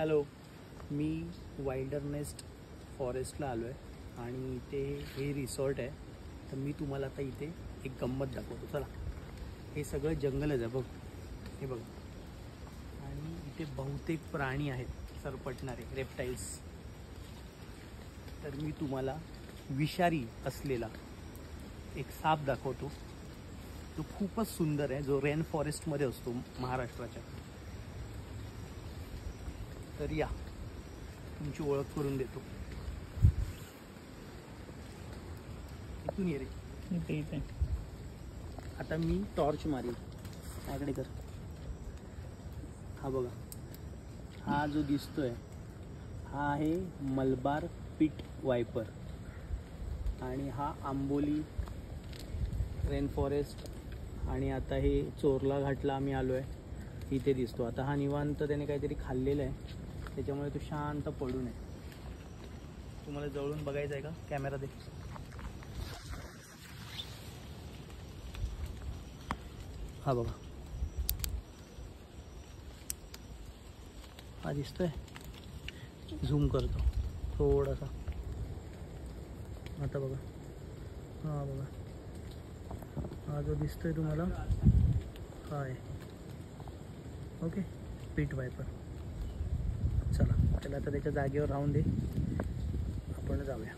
Hello, मी वाइल्डरनेस्ट फॉरेस्टला आलो आहे आणि इथे हे रिसॉर्ट आहे. तर मी तुम्हाला आता इथे एक गंमत दाखवतो. चला, हे सगळं जंगलच आहे बघ, हे बघ. आणि इथे बहुतेक प्राणी आहेत सरपटणारे, रेप्टाईल्स. तर मी तुम्हाला विषारी असलेला एक साप दाखवतो. तो खूपच सुंदर आहे, जो रेन फॉरेस्टमध्ये असतो महाराष्ट्राच्या. तर या, तुमची ओळख करून देतो. इथून ये रे. इथे आता मी टॉर्च मारेल. माझ्याकडे कर. हा बघा, हा जो दिसतोय हा आहे मलबार पिट वायपर. आणि हा आंबोली रेन फॉरेस्ट. आणि आता हे चोरला घाटला आम्ही आलो आहे, इथे दिसतो. आता हा निवांत त्याने काहीतरी खाल्लेलं आहे, त्याच्यामुळे तो शांत पडून आहे. तुम्हाला जवळून बघायचं आहे का? कॅमेरा दे. हा बघा, हा दिसतोय. झूम करतो थोडासा. आता बघा, हा बघा, हा जो दिसतोय तुम्हाला हा आहे ओके पीट वायपर. चला, त्याला आता त्याच्या जागेवर राहून दे, आपण जाऊया.